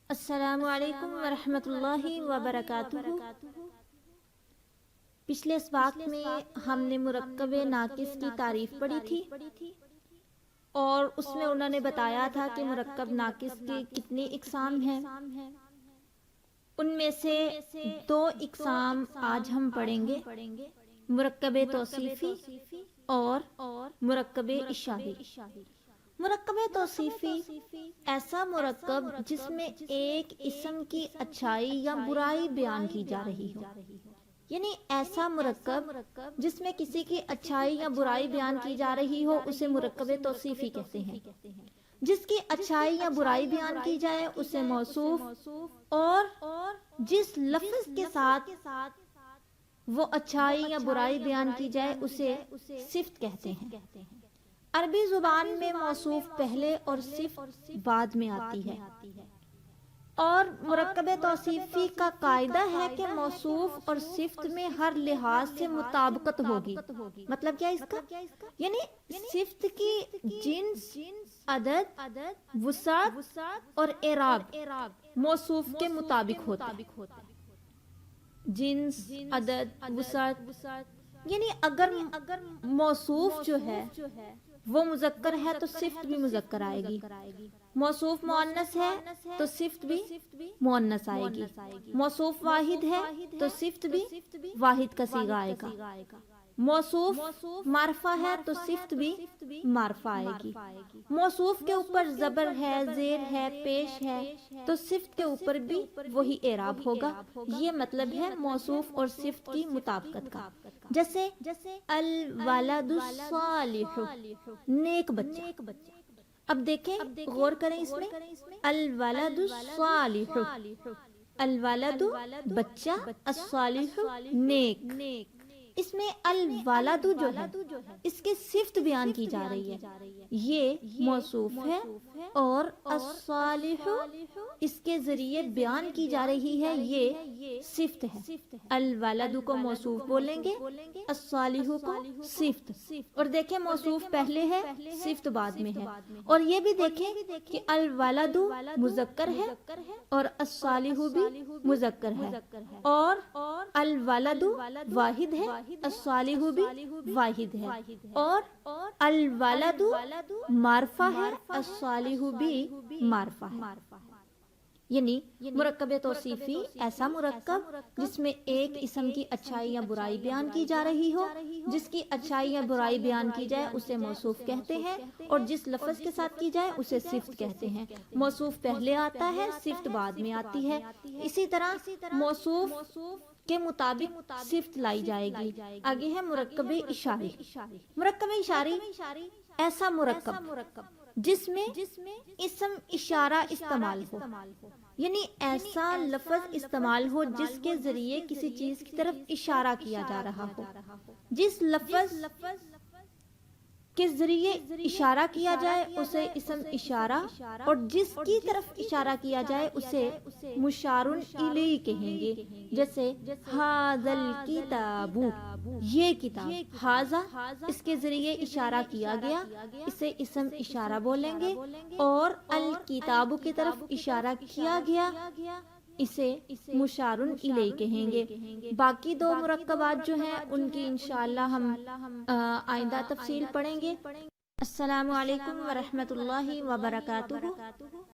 السلام علیکم ورحمۃ اللہ وبرکاتہ۔ پچھلے اسباق میں ہم نے مرکب ناقص کی تعریف پڑھی تھی اور اس میں انہوں نے بتایا تھا کہ مرکب ناقص کے کتنی اقسام ہیں۔ ان میں سے دو اقسام آج ہم پڑھیں گے، مرکب توصیفی اور مرکب اشاری۔ مرکب توصیفی ایسا مرکب جس میں ایک اسم کی اچھائی یا برائی بیان کی جا رہی ہو، یعنی ایسا مرکب جس میں کسی کی اچھائی یا برائی بیان کی جا رہی ہو اسے مرکب توصیفی کہتے ہیں۔ جس کی اچھائی یا برائی بیان کی جائے اسے موصوف، اور جس لفظ کے ساتھ وہ اچھائی یا برائی بیان کی جائے اسے صفت کہتے ہیں۔ عربی زبان میں موصوف پہلے اور صفت بعد میں آتی ہے، اور مرکب توصیفی کا قاعدہ ہے کہ موصوف اور صفت میں ہر لحاظ سے مطابقت ہوگی۔ مطلب کیا اس کا؟ یعنی صفت کی جنس، عدد، وسعت اور اعراب موصوف کے مطابق ہوتا ہے۔ جنس، عدد، وسعت، یعنی اگر موصوف جو ہے وہ مذکر ہے تو صفت بھی مذکر آئے گی، موصوف مؤنث ہے تو صفت بھی مؤنث آئے گی، موصوف واحد ہے تو صفت بھی واحد کا صیغہ آئے گا، موصوف معرفہ ہے تو صفت بھی معرفہ آئے گی، موصوف کے اوپر زبر ہے، زیر ہے، پیش ہے تو صفت کے اوپر بھی وہی اعراب ہوگا۔ یہ مطلب ہے موصوف اور صفت کی مطابقت کا۔ جیسے الولد الصالح، نیک بچہ۔ اب دیکھیں، غور کریں اس میں، الولد الصالح، الولد بچہ، الصالح نیک۔ اس میں الولد جو ہے اس کی صفت بیان کی جا رہی ہے، یہ موصوف ہے، اور الصالح اس کے ذریعے بیان کی جا رہی ہے، یہ صفت ہے۔ الولد کو موصوف بولیں گے، الصالح کو صفت۔ اور دیکھیں موصوف پہلے ہے، صفت بعد میں ہے، اور یہ بھی دیکھیں کہ الولد مذکر ہے اور الصالح بھی مذکر ہے، اور الولد واحد ہے، الصالح بھی واحد ہے، اور الولد معرفہ ہے، الصالح بھی معرفہ ہے۔ یعنی مرکب توصیفی ایسا مرکب جس میں ایک اسم کی اچھائی یا برائی بیان کی جا رہی ہو، جس کی اچھائی یا برائی بیان کی جائے اسے موصوف کہتے ہیں، اور جس لفظ کے ساتھ کی جائے اسے صفت کہتے ہیں۔ موصوف پہلے آتا ہے، صفت بعد میں آتی ہے۔ اسی طرح موصوف کے مطابق صفت لائی جائے گی۔ آگے ہے مرکب اشاری۔ مرکب اشاری ایسا مرکب جس میں اسم اشارہ استعمال ہو، یعنی ایسا لفظ استعمال ہو جس کے ذریعے کسی چیز کی طرف اشارہ کیا جا رہا ہو۔ جس لفظ کے ذریعے اشارہ کیا جائے اسے اسم اشارہ، اور جس کی طرف اشارہ کیا جائے اسے مشار الیہ کہیں گے۔ جیسے ھذا الکتاب، یہ کتاب، ھذا اس کے ذریعے اشارہ کیا گیا، اسے اسم اشارہ بولیں گے، اور الکتاب کی طرف اشارہ کیا گیا اسے مشار الیہ کہیں گے۔ باقی دو مرکبات جو ہیں ان کی انشاءاللہ ہم آئندہ تفصیل پڑھیں گے۔ السلام علیکم ورحمۃ اللہ وبرکاتہ۔